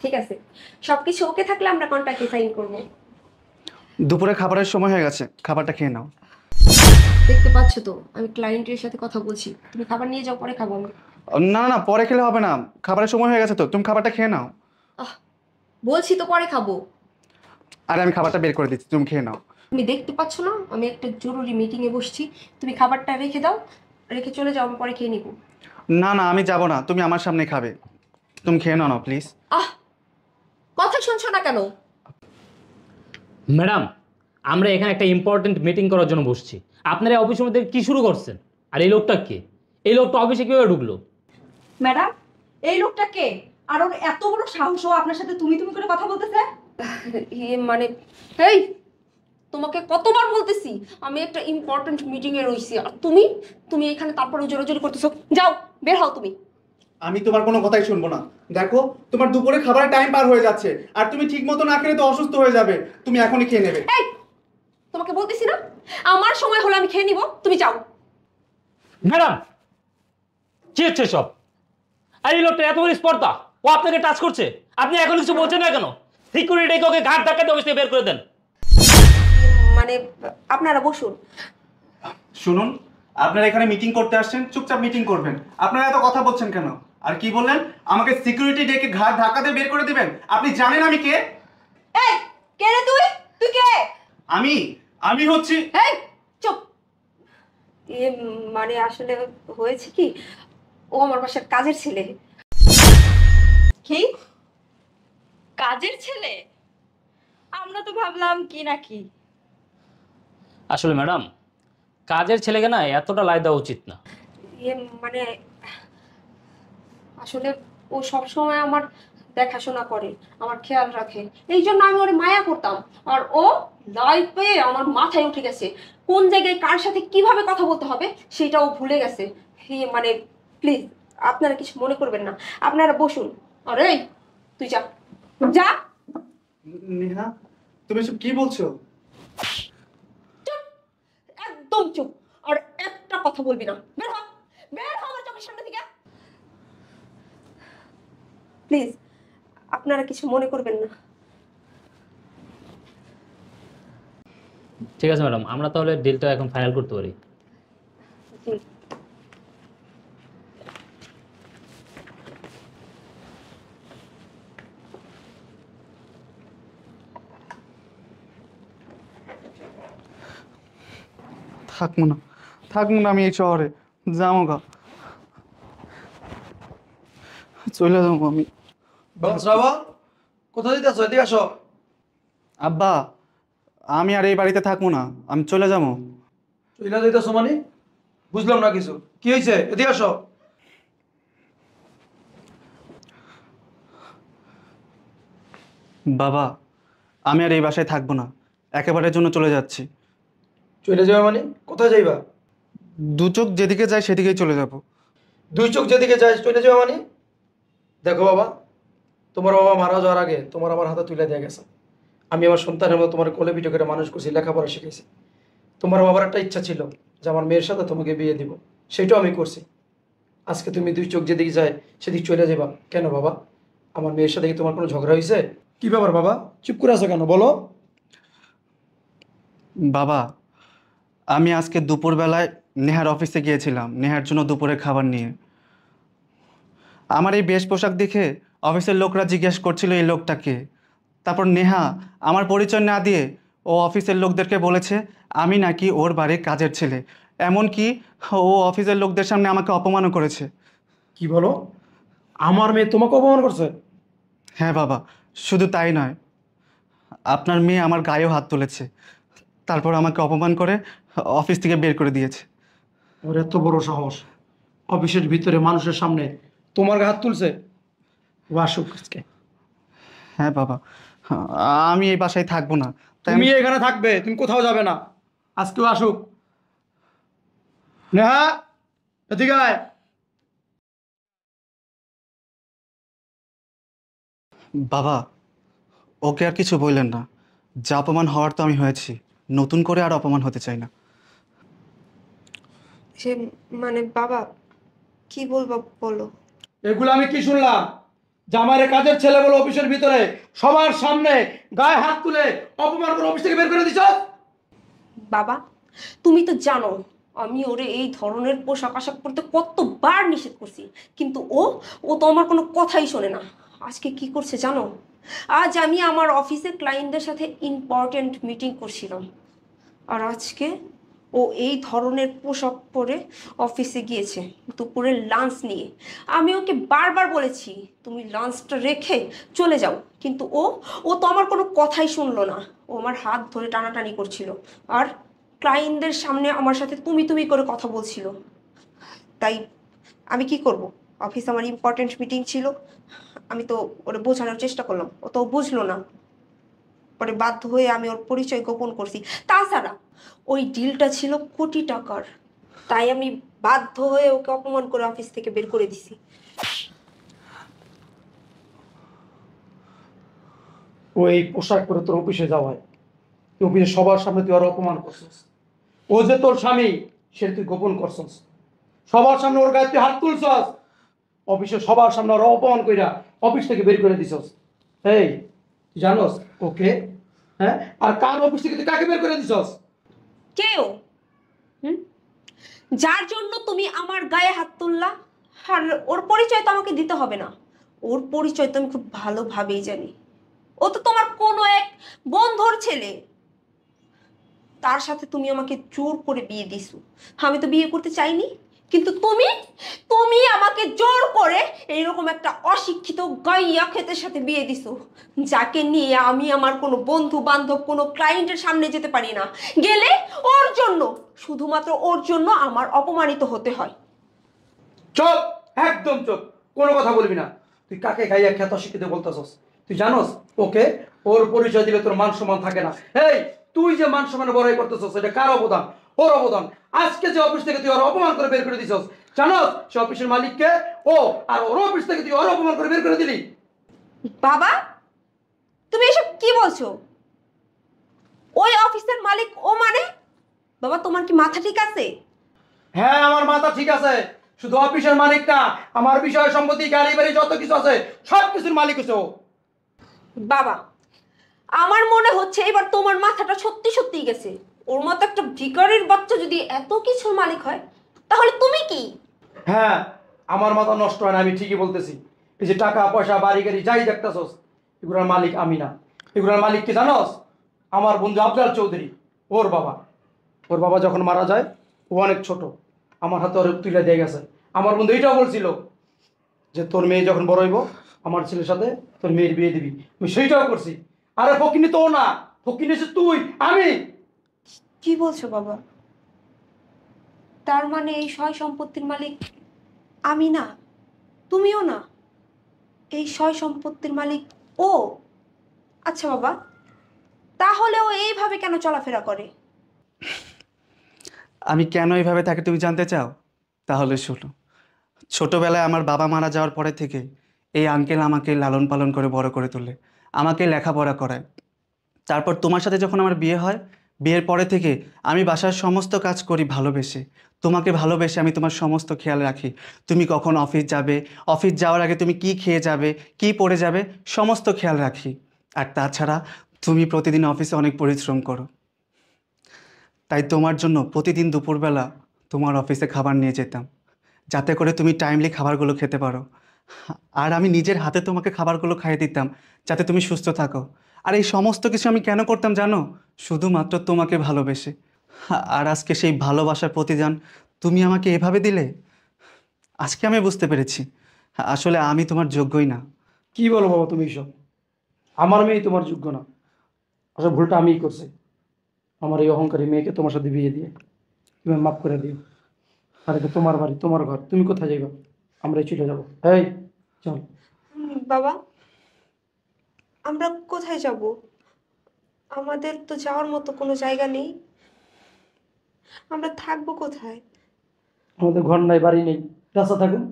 ঠিক আছে, সবকিছু ওকে থাকলে আমরা কন্ট্রাক্টে সাইন করবো। দুপুরে খাবারের সময় হয়ে গেছে, খাবারটা খেয়ে নাও। দেখতে পাচ্ছ তো আমি ক্লায়েন্টের সাথে কথা বলছি, তুমি খাবার নিয়ে যাও, পরে খাবো আমি। না না না, পরে খেলে হবে না, খাবারের সময় হয়ে গেছে তো, তুমি খাবারটা খেয়ে নাও। আহ, বলছি তো পরে খাবো। আরে আমি খাবারটা বের করে দিচ্ছি, তুমি খেয়ে নাও। তুমি দেখতে পাচ্ছ না আমি একটা জরুরি মিটিংয়ে বসছি? তুমি খাবারটা রেখে দাও, রেখে চলে যাও, আমি পরে খেয়ে নিবো। না না, আমি যাব না, তুমি আমার সামনে খাবে। তুমি খেয়ে নাও না প্লিজ। আহ, কথা শুনছো না কেন? ম্যাডাম, আমরা এখানে একটা ইম্পর্টেন্ট মিটিং করার জন্য বসছি, আপনারা অফিসের মধ্যে কি শুরু করছেন? আর এই লোকটা কে? এই লোকটা অফিসে কিভাবে ঢুকলো? ম্যাডাম, এই লোকটা কে? আর ওর এত বড় সাহস, ও আপনার সাথে তুমি তুমি করে কথা বলতেছে? মানে এই, তোমাকে কতবার বলতেছি আমি একটা ইম্পর্টেন্ট মিটিংয়ে রইছি, আর তুমি তুমি এখানে তারপরে জোরাজোরি করতেছো। যাও, বের হও তুমি। আমি তোমার কোনো কথাই শুনবো না। দেখো, তোমার দুপুরে খাবারের টাইম পার হয়ে যাচ্ছে, আর তুমি ঠিক মতো না খেলে তো অসুস্থ হয়ে যাবে। তুমি এখনই খেয়ে নেবে। এই, তোমাকে বলতেছি না আমার সময় হলো আমি খেয়ে নিব, তুমি যাও। ম্যাডাম, কি হচ্ছে সব? আর এই লোকটা এত বড় স্পর্ধা, ও আপনাকে টাচ করছে, আপনি এখন কিছু বলছেন না কেন? সিকিউরিটিকে ওকে ঘাট ধাক্কা দিয়ে অফিস থেকে বের করে দেন। মানে আপনারা বসুন। শুনুন, আপনারা এখানে মিটিং করতে আসছেন, চুপচাপ মিটিং করবেন। আপনারা এত কথা বলছেন কেন? আর কি বললেন? আমাকে সিকিউরিটি ডেকে ঘাট ধাক্কা দিয়ে বের করে দিবেন? আপনি জানেন আমি কে? এই, কে রে তুই? তুই কে? আমি আমি হচ্ছি। এই চুপ। মানে আসলে হয়েছে কি, ও আমার বাসার কাজের ছেলে। কি? কাজের ছেলে? আমরা তো ভাবলাম কি নাকি। আসলে ম্যাডাম, কাজের ছেলেকে না এতটা লাই দেওয়া উচিত না। মানে আসলে ও সবসময় আমার দেখাশোনা করে, আমার খেয়াল রাখে, এই জন্য আমি ওর মায়া করতাম। আর ও লাইফে আমার মাথায় উঠে গেছে, কোন জায়গায় কার সাথে কিভাবে কথা বলতে হবে সেটাও ভুলে গেছে। মানে প্লিজ আপনারা কিছু মনে করবেন না, আপনারা বসুন। আরে তুই যা, যা। নেহা, তুমি এসব কি বলছো? একদম চুপ, আর একটা কথা বলবি না। বের হ, বের হ আমার চোখের সামনে থেকে, প্লিজ আপনারা কিছু মনে করবেন না। ঠিক আছে ম্যাডাম, আমরা তাহলে ডিলটা এখন ফাইনাল করতে পারি। জি। থাকবো না, থাকবো না আমি এই শহরে। যাবো গা, চলে যাবো আমি। শ্রাবণ, কোথায় যেতেছো? এদিকে আসো। আব্বা, আমি আর এই বাড়িতে থাকবো না, আমি চলে যাবো। চইলা যেতেছো মানে? বুঝলাম না কিছু। কি হয়েছে? এদিকে আসো। বাবা, আমি আর এই বাসায় থাকবো না, একেবারের জন্য চলে যাচ্ছি। চলে যাবে মানে? কোথায় যাইবা? দু চোখ যেদিকে যায় সেদিকেই চলে যাব। দুই চোখ যেদিকে যায় চলে যাবে মানে? দেখো বাবা, তোমার বাবা মারা যাওয়ার আগে তোমার আমার হাতে তুলে দিয়ে গেছে। আমি আমার সন্তানের মতো তোমার কোলে পিঠে করে মানুষ করছি, লেখাপড়া শিখেছি। তোমার বাবার একটা ইচ্ছা ছিল যে আমার মেয়ের সাথে তোমাকে বিয়ে দিব, সেটাও আমি করছি। আজকে তুমি দুই চোখ যেদিকে যায় সেদিক চলে যাবা কেন বাবা? আমার মেয়ের সাথে কি তোমার কোনো ঝগড়া হয়েছে? কি ব্যাপার বাবা, চুপ করে আছো কেন বলো? বাবা, আমি আজকে দুপুরবেলায় নেহার অফিসে গিয়েছিলাম নেহার জন্য দুপুরের খাবার নিয়ে। আমার এই বেশ পোশাক দেখে অফিসের লোকরা জিজ্ঞেস করছিল এই লোকটাকে। তারপর নেহা আমার পরিচয় না দিয়ে ও অফিসের লোকদেরকে বলেছে আমি নাকি ওর বাড়ির কাজের ছেলে। এমনকি ও অফিসের লোকদের সামনে আমাকে অপমানও করেছে। কি বলো? আমার মেয়ে তোমাকে অপমান করছে? হ্যাঁ বাবা, শুধু তাই নয়, আপনার মেয়ে আমার গায়েও হাত তুলেছে, তারপর আমাকে অপমান করে অফিস থেকে বের করে দিয়েছে। ওর এত বড় সাহস, অফিসের ভিতরে মানুষের সামনে তোমার গায়ে হাত তুলছে? ও আসুক আজকে। হ্যাঁ বাবা, আমি এই বাসায় থাকবো না, তাই তুমি এখানে থাকবে, তুমি কোথাও যাবে না। আজকেও আসুক। নেহা, এদিকে আয়। বাবা, ওকে আর কিছু বললেন না, যা অপমান হওয়ার তো আমি হয়েছি, নতুন করে আর অপমান হতে চাই না। মানে বাবা কি বলবো বলো। এগুলো আমি কি শুনলাম? জামাইরে কাজের ছেলে বলে অফিসের ভিতরে সবার সামনে গায়ে হাত তুলে অপমান করে অফিস থেকে বের করে দিছ। বাবা, তুমি তো জানো আমি ওরে এই ধরনের পোশাক আশাক পরতে কতবার নিষেধ করছি, কিন্তু ও ও তো আমার কোনো কথাই শোনে না। আজকে কি করছে জানো? আজ আমি আমার অফিসে ক্লায়েন্টদের সাথে ইম্পর্টেন্ট মিটিং করছিলাম, আর আজকে ও এই ধরনের পোশাক পরে অফিসে গিয়েছে দুপুরের লাঞ্চ নিয়ে। আমি ওকে বারবার বলেছি তুমি লাঞ্চটা রেখে চলে যাও, কিন্তু ও ও তো আমার কোনো কথাই শুনলো না। ও আমার হাত ধরে টানাটানি করছিল, আর ক্লায়েন্টদের সামনে আমার সাথে তুমি তুমি করে কথা বলছিল। তাই আমি কি করব? অফিস আমার ইম্পর্টেন্ট মিটিং ছিল, আমি তো ওরে বোঝানোর চেষ্টা করলাম, ও তো বুঝলো না। পরে বাধ্য হয়ে আমি ওর পরিচয় গোপন করছি। তাছাড়া ওই ডিলটা ছিল কোটি টাকার, তাই আমি বাধ্য হয়ে ওকে অপমান করে অফিস থেকে বের করে দিছি। ও এই পোশাক পরে তোর অফিসে যাওয়ায় তুই অফিসে সবার সামনে তুই আর অপমান করছিস। ও যে তোর স্বামী সেটা তুই গোপন করছিস, সবার সামনে ওর গায়ে তুই হাত তুলছস, অফিসে সবার সামনে ওর অপমান কইরা অফিস থেকে বের করে দিছস। এই তুই জানোস ওকে? হ্যাঁ, আর কার অফিস থেকে তুই কাকে বের করে দিছস? কেউ যার জন্য তুমি আমার গায়ে হাত তুললা, আর ওর পরিচয় তো আমাকে দিতে হবে না। ওর পরিচয় তো আমি খুব ভালোভাবেই জানি। ও তো তোমার কোনো এক বন্ধুর ছেলে, তার সাথে তুমি আমাকে জোর করে বিয়ে দিছো। আমি তো বিয়ে করতে চাইনি, কিন্তু তুমি তুমি আমাকে জোর করে এইরকম একটা অশিক্ষিত গাইয়া ক্ষেতের সাথে বিয়ে দিছো, যাকে নিয়ে আমি আমার কোনো বন্ধু বান্ধব কোনো ক্লায়েন্টের সামনে যেতে পারি না। গেলে ওর জন্য, শুধুমাত্র ওর জন্য আমার অপমানিত হতে হয়। চুপ, একদম চুপ, কোনো কথা বলবি না। তুই কাকে গাইয়া খ্যাত শিখিতে বলতেছস? তুই জানোস ওকে? ওর পরিচয় দিলে তোর মান সম্মান থাকে না। এই তুই যে মান সম্মানে বড়াই করতেছস এটা কার অবদান? ওর অবদান। আজকে যে অফিস থেকে তুই ওর অপমান করে বের করে দিছস, জানোস সে অফিসের মালিককে? ও, আর ওর অফিস থেকে তুই ওর অপমান করে বের করে দিলি। বাবা, তুমি এসব কি বলছো? ওই অফিসের মালিক ও মানে? বাবা, তোমার কি মাথা ঠিক আছে? হ্যাঁ, আমার মাথা ঠিক আছে। শুধু অফিসের মালিক না, আমার বিষয় সম্পত্তি গাড়ি বাড়ি যত কিছু আছে সব কিছুর মালিক হচ্ছে ও। বাবা, আমার মনে হচ্ছে এবার তোমার মাথাটা সত্যি সত্যি গেছে। ওর মতো একটা ভিখারির বাচ্চা যদি এত কিছুর মালিক হয়, তাহলে তুমি কি? হ্যাঁ, আমার মাথা নষ্ট হয় না, আমি ঠিকই বলতেছি। এই যে টাকা পয়সা বাড়ি গাড়ি যাই দেখতেছস, এগুলোর মালিক আমি না। এগুলোর মালিক কি জানোস? আমার বন্ধু আফজাল চৌধুরী, ওর বাবা। ওর বাবা যখন মারা যায় ও অনেক ছোট, আমার হাতে ওর তুলে দিয়ে গেছে। আমার বন্ধু এইটাও বলছিল যে তোর মেয়ে যখন বড় হইব আমার ছেলের সাথে তোর মেয়ের বিয়ে দিবি। আমি সেইটাও করছি। আরে ফকিনি তো ও না, ফকিনি হচ্ছে তুই, আমি। কি বলছো বাবা? তার মানে এই সয় সম্পত্তির মালিক আমি না, তুমিও না, এই সয় সম্পত্তির মালিক ও? আচ্ছা বাবা, তাহলে ও এইভাবে কেন চলাফেরা করে? আমি কেন এইভাবে তাকে তুমি জানতে চাও? তাহলে শোনো, ছোটোবেলায় আমার বাবা মারা যাওয়ার পরে থেকে এই আঙ্কেল আমাকে লালন পালন করে বড় করে তোলে, আমাকে লেখাপড়া করায়। তারপর তোমার সাথে যখন আমার বিয়ে হয়, বিয়ের পরে থেকে আমি বাসার সমস্ত কাজ করি ভালোবেসে। তোমাকে ভালোবেসে আমি তোমার সমস্ত খেয়াল রাখি। তুমি কখন অফিস যাবে, অফিস যাওয়ার আগে তুমি কি খেয়ে যাবে, কি পরে যাবে, সমস্ত খেয়াল রাখি। আর তাছাড়া তুমি প্রতিদিন অফিসে অনেক পরিশ্রম করো, তাই তোমার জন্য প্রতিদিন দুপুরবেলা তোমার অফিসে খাবার নিয়ে যেতাম, যাতে করে তুমি টাইমলি খাবারগুলো খেতে পারো। আর আমি নিজের হাতে তোমাকে খাবারগুলো খাইয়ে দিতাম যাতে তুমি সুস্থ থাকো। আর এই সমস্ত কিছু আমি কেন করতাম জানো? শুধুমাত্র তোমাকে ভালোবেসে। আর আজকে সেই ভালোবাসার প্রতিদান তুমি আমাকে এভাবে দিলে। আজকে আমি বুঝতে পেরেছি আসলে আমি তোমার যোগ্যই না। কি বলো বাবা তুমি এইসব? আমার মেয়ে তোমার যোগ্য না। আসলে ভুলটা আমিই করছি, আমার এই অহংকারী মেয়েকে তোমার সাথে বিয়ে দিয়ে। তুমি মাফ করে দিও। আর এটা তোমার বাড়ি, তোমার ঘর, তুমি কোথায় যাইবা? আমরাই চলে যাবো। এই চল। বাবা, আমরা কোথায় যাব? আমাদের তো যাওয়ার মতো কোনো জায়গা নেই। আমরা থাকবো কোথায়? আমাদের ঘর নাই, বাড়ি নেই, রাস্তা থাকুন।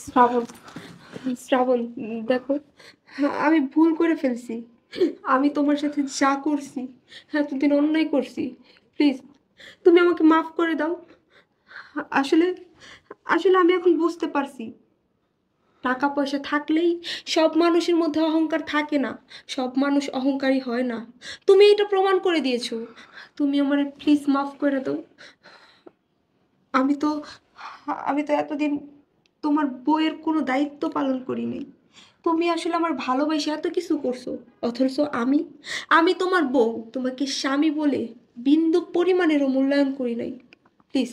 শ্রাবণ, শ্রাবণ, দেখো, আমি ভুল করে ফেলছি। আমি তোমার সাথে যা করছি, এতদিন অন্যায় করছি, প্লিজ তুমি আমাকে মাফ করে দাও। আসলে আসলে আমি এখন বুঝতে পারছি টাকা পয়সা থাকলেই সব মানুষের মধ্যে অহংকার থাকে না, সব মানুষ অহংকারী হয় না। তুমি এটা প্রমাণ করে দিয়েছো। তুমি আমার প্লিজ মাফ করে দাও। আমি তো আমি তো এতদিন তোমার বউয়ের কোনো দায়িত্ব পালন করিনি। তুমি আসলে আমার ভালোবাসে এত কিছু করছো, অথচ আমি আমি তোমার বউ তোমাকে স্বামী বলে বিন্দু পরিমাণেরও মূল্যায়ন করি নাই। প্লিজ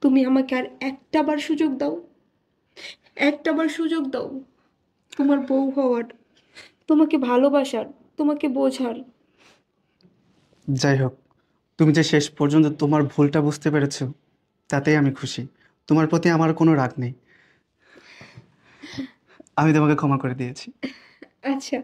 তুমি আমাকে আর একটাবার সুযোগ দাও, একটাবার সুযোগ দাও তোমার বউ হওয়ার, তোমাকে ভালোবাসার, তোমাকে বোঝার। যাই হোক, তুমি যে শেষ পর্যন্ত তোমার ভুলটা বুঝতে পেরেছো, তাতেই আমি খুশি। তোমার প্রতি আমার কোনো রাগ নেই। আমি তোমাকে ক্ষমা করে দিয়েছি। আচ্ছা